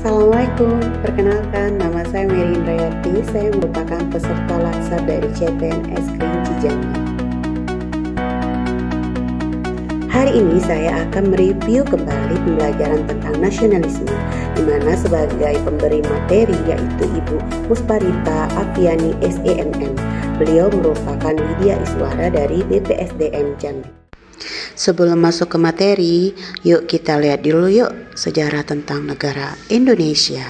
Assalamualaikum, perkenalkan nama saya Mary Indrayati. Saya merupakan peserta latsar dari CPNS Kerinci Jambi. Hari ini saya akan mereview kembali pembelajaran tentang nasionalisme, di mana sebagai pemberi materi yaitu Ibu Musparita Afiani SEMM. Beliau merupakan Widya Iswara dari BPSDM Jambi. Sebelum masuk ke materi, yuk kita lihat dulu sejarah tentang negara Indonesia.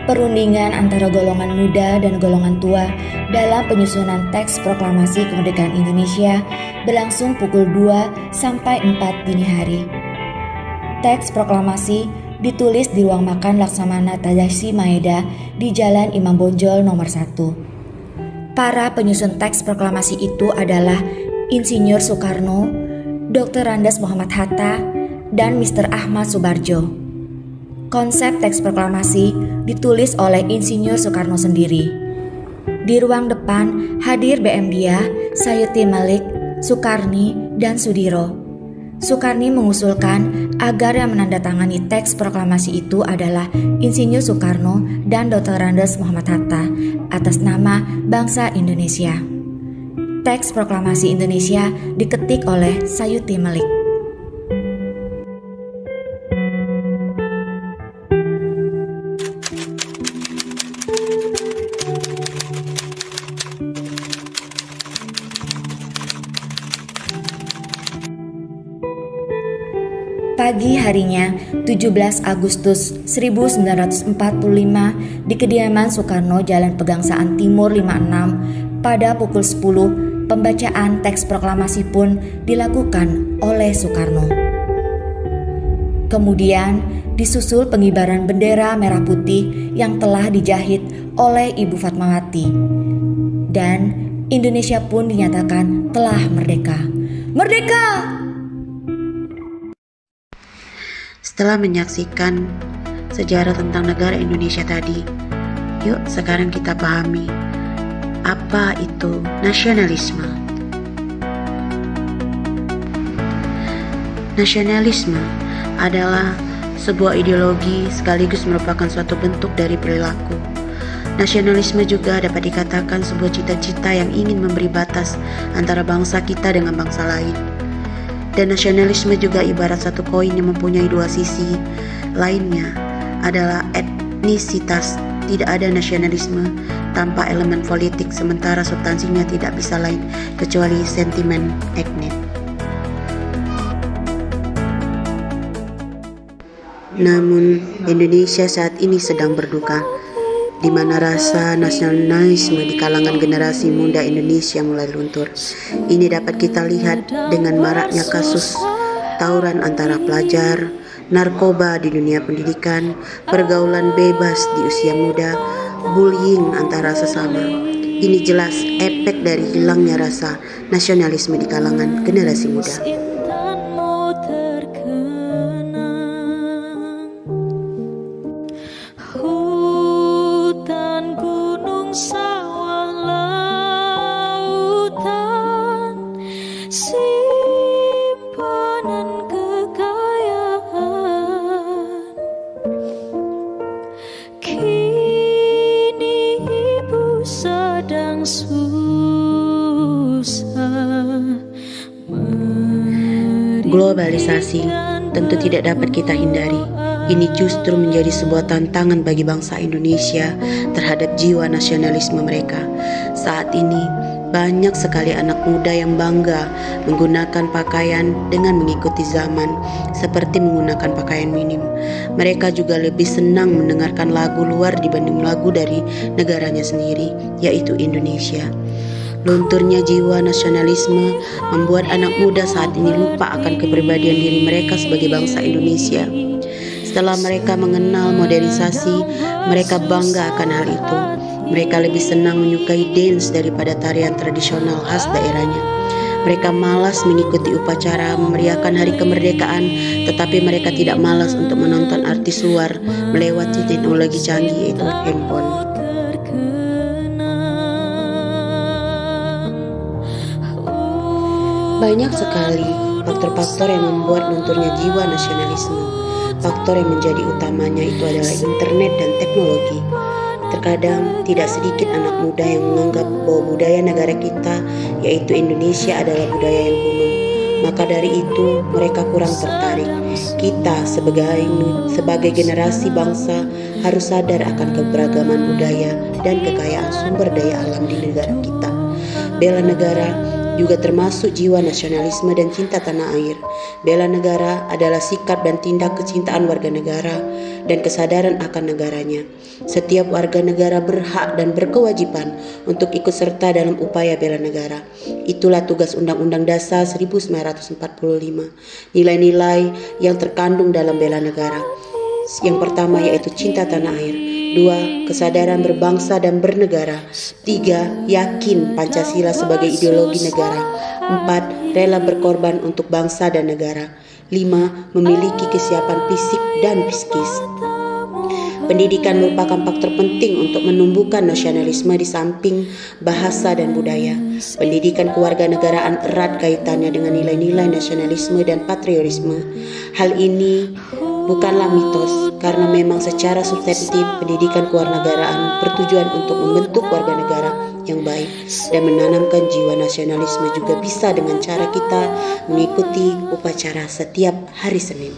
Perundingan antara golongan muda dan golongan tua dalam penyusunan teks proklamasi kemerdekaan Indonesia berlangsung pukul 2 sampai 4 dini hari. Teks proklamasi ditulis di ruang makan Laksamana Tadashi Maeda di Jalan Imam Bonjol nomor 1. Para penyusun teks proklamasi itu adalah Insinyur Soekarno, Dr. Andes Muhammad Hatta, dan Mr. Ahmad Subarjo. Konsep teks proklamasi ditulis oleh Insinyur Soekarno sendiri. Di ruang depan hadir BM Dia, Sayuti Malik, Sukarni, dan Sudiro. Sukarni mengusulkan agar yang menandatangani teks proklamasi itu adalah Insinyur Soekarno dan Dr. Andes Muhammad Hatta atas nama bangsa Indonesia. Teks proklamasi Indonesia diketik oleh Sayuti Malik. Pagi harinya, 17 Agustus 1945, di kediaman Soekarno, Jalan Pegangsaan Timur 56, pada pukul 10, pembacaan teks proklamasi pun dilakukan oleh Soekarno. Kemudian, disusul pengibaran bendera merah putih yang telah dijahit oleh Ibu Fatmawati. Dan Indonesia pun dinyatakan telah merdeka. Merdeka! Setelah menyaksikan sejarah tentang negara Indonesia tadi, yuk sekarang kita pahami apa itu nasionalisme. Nasionalisme adalah sebuah ideologi sekaligus merupakan suatu bentuk dari perilaku. Nasionalisme juga dapat dikatakan sebuah cita-cita yang ingin memberi batas antara bangsa kita dengan bangsa lain. Dan nasionalisme juga ibarat satu koin yang mempunyai dua sisi. Lainnya adalah etnisitas. Tidak ada nasionalisme tanpa elemen politik, sementara substansinya tidak bisa lain kecuali sentimen etnik. Namun Indonesia saat ini sedang berduka, di mana rasa nasionalisme di kalangan generasi muda Indonesia mulai luntur. Ini dapat kita lihat dengan maraknya kasus tawuran antara pelajar, narkoba di dunia pendidikan, pergaulan bebas di usia muda, bullying antara sesama. Ini jelas efek dari hilangnya rasa nasionalisme di kalangan generasi muda. Globalisasi tentu tidak dapat kita hindari. Ini justru menjadi sebuah tantangan bagi bangsa Indonesia terhadap jiwa nasionalisme mereka. Saat ini banyak sekali anak muda yang bangga menggunakan pakaian dengan mengikuti zaman, seperti menggunakan pakaian minim. Mereka juga lebih senang mendengarkan lagu luar dibanding lagu dari negaranya sendiri, yaitu Indonesia. Lunturnya jiwa nasionalisme membuat anak muda saat ini lupa akan kepribadian diri mereka sebagai bangsa Indonesia. Setelah mereka mengenal modernisasi, mereka bangga akan hal itu. Mereka lebih senang menyukai dance daripada tarian tradisional khas daerahnya. Mereka malas mengikuti upacara memeriahkan hari kemerdekaan, tetapi mereka tidak malas untuk menonton artis luar melewati teknologi canggih yaitu handphone. Banyak sekali faktor-faktor yang membuat lunturnya jiwa nasionalisme. Faktor yang menjadi utamanya itu adalah internet dan teknologi. Terkadang tidak sedikit anak muda yang menganggap bahwa budaya negara kita, yaitu Indonesia, adalah budaya yang kuno. Maka dari itu mereka kurang tertarik. Kita sebagai generasi bangsa harus sadar akan keberagaman budaya dan kekayaan sumber daya alam di negara kita. Bela negara juga termasuk jiwa nasionalisme dan cinta tanah air. Bela negara adalah sikap dan tindak kecintaan warga negara dan kesadaran akan negaranya. Setiap warga negara berhak dan berkewajiban untuk ikut serta dalam upaya bela negara. Itulah tugas Undang-Undang Dasar 1945. Nilai-nilai yang terkandung dalam bela negara. Yang pertama yaitu cinta tanah air. 2. Kesadaran berbangsa dan bernegara. 3. Yakin Pancasila sebagai ideologi negara. 4. Rela berkorban untuk bangsa dan negara. 5. Memiliki kesiapan fisik dan psikis. Pendidikan merupakan faktor penting untuk menumbuhkan nasionalisme di samping bahasa dan budaya. Pendidikan kewarganegaraan erat kaitannya dengan nilai-nilai nasionalisme dan patriotisme. Hal ini bukanlah mitos, karena memang secara substantif pendidikan kewarganegaraan bertujuan untuk membentuk warga negara yang baik dan menanamkan jiwa nasionalisme juga bisa dengan cara kita mengikuti upacara setiap hari Senin.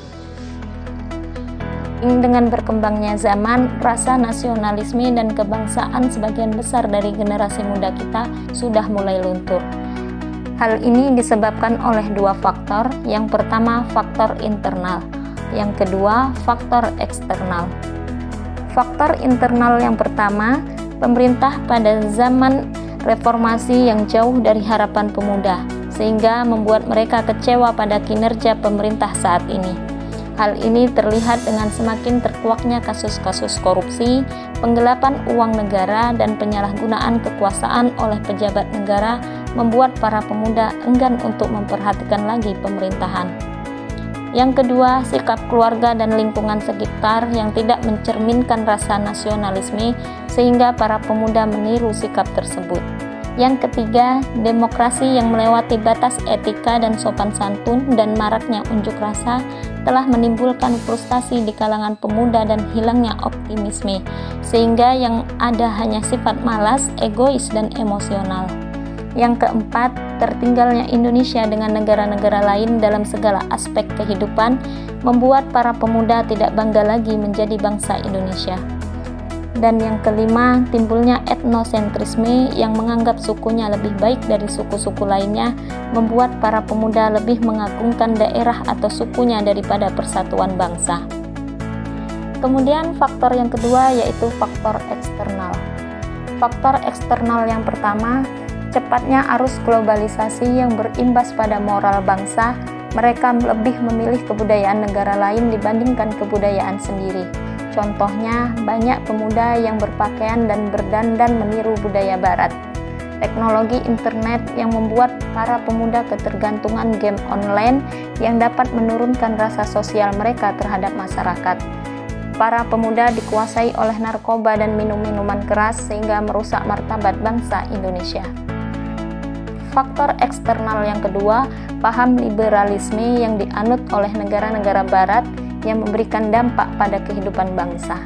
Dengan berkembangnya zaman, rasa nasionalisme dan kebangsaan sebagian besar dari generasi muda kita sudah mulai luntur. Hal ini disebabkan oleh dua faktor. Yang pertama, faktor internal. Yang kedua, faktor eksternal. Faktor internal yang pertama, pemerintah pada zaman reformasi yang jauh dari harapan pemuda, sehingga membuat mereka kecewa pada kinerja pemerintah saat ini. Hal ini terlihat dengan semakin terkuaknya kasus-kasus korupsi, penggelapan uang negara, dan penyalahgunaan kekuasaan oleh pejabat negara membuat para pemuda enggan untuk memperhatikan lagi pemerintahan. Yang kedua, sikap keluarga dan lingkungan sekitar yang tidak mencerminkan rasa nasionalisme sehingga para pemuda meniru sikap tersebut. Yang ketiga, demokrasi yang melewati batas etika dan sopan santun dan maraknya unjuk rasa telah menimbulkan frustasi di kalangan pemuda dan hilangnya optimisme, sehingga yang ada hanya sifat malas, egois, dan emosional. Yang keempat, tertinggalnya Indonesia dengan negara-negara lain dalam segala aspek kehidupan membuat para pemuda tidak bangga lagi menjadi bangsa Indonesia. Dan yang kelima, timbulnya etnosentrisme yang menganggap sukunya lebih baik dari suku-suku lainnya membuat para pemuda lebih mengagungkan daerah atau sukunya daripada persatuan bangsa. Kemudian faktor yang kedua yaitu faktor eksternal. Faktor eksternal yang pertama, cepatnya arus globalisasi yang berimbas pada moral bangsa. Mereka lebih memilih kebudayaan negara lain dibandingkan kebudayaan sendiri. Contohnya, banyak pemuda yang berpakaian dan berdandan meniru budaya barat. Teknologi internet yang membuat para pemuda ketergantungan game online yang dapat menurunkan rasa sosial mereka terhadap masyarakat. Para pemuda dikuasai oleh narkoba dan minum-minuman keras sehingga merusak martabat bangsa Indonesia. Faktor eksternal yang kedua, paham liberalisme yang dianut oleh negara-negara barat yang memberikan dampak pada kehidupan bangsa.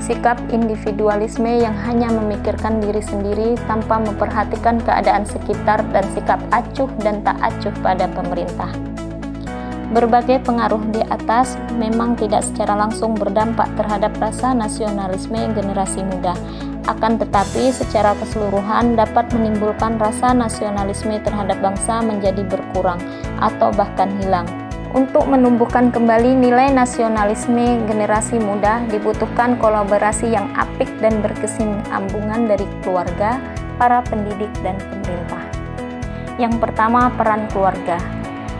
Sikap individualisme yang hanya memikirkan diri sendiri tanpa memperhatikan keadaan sekitar dan sikap acuh dan tak acuh pada pemerintah. Berbagai pengaruh di atas memang tidak secara langsung berdampak terhadap rasa nasionalisme generasi muda. Akan tetapi secara keseluruhan dapat menimbulkan rasa nasionalisme terhadap bangsa menjadi berkurang atau bahkan hilang. Untuk menumbuhkan kembali nilai nasionalisme generasi muda dibutuhkan kolaborasi yang apik dan berkesinambungan dari keluarga, para pendidik dan pemerintah. Yang pertama, peran keluarga.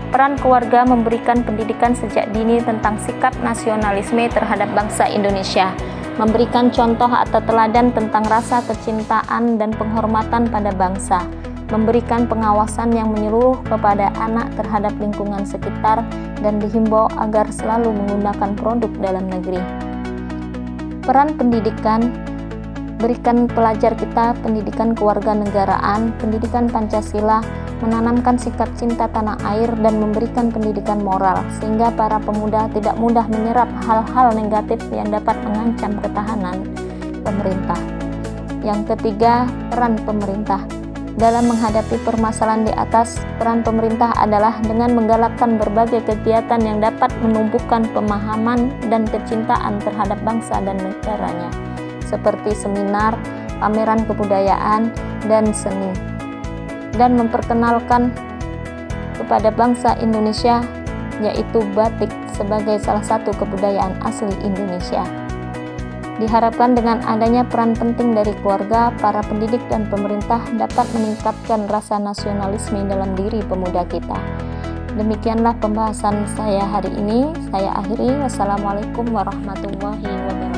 Peran keluarga memberikan pendidikan sejak dini tentang sikap nasionalisme terhadap bangsa Indonesia, memberikan contoh atau teladan tentang rasa kecintaan dan penghormatan pada bangsa, memberikan pengawasan yang menyeluruh kepada anak terhadap lingkungan sekitar, dan dihimbau agar selalu menggunakan produk dalam negeri. Peran pendidikan berikan pelajar kita pendidikan kewarganegaraan, pendidikan Pancasila, menanamkan sikap cinta tanah air, dan memberikan pendidikan moral, sehingga para pemuda tidak mudah menyerap hal-hal negatif yang dapat mengancam ketahanan pemerintah. Yang ketiga, peran pemerintah. Dalam menghadapi permasalahan di atas, peran pemerintah adalah dengan menggalakkan berbagai kegiatan yang dapat menumbuhkan pemahaman dan kecintaan terhadap bangsa dan negaranya, seperti seminar, pameran kebudayaan, dan seni, dan memperkenalkan kepada bangsa Indonesia, yaitu batik sebagai salah satu kebudayaan asli Indonesia. Diharapkan dengan adanya peran penting dari keluarga, para pendidik dan pemerintah dapat meningkatkan rasa nasionalisme dalam diri pemuda kita. Demikianlah pembahasan saya hari ini. Saya akhiri. Wassalamualaikum warahmatullahi wabarakatuh.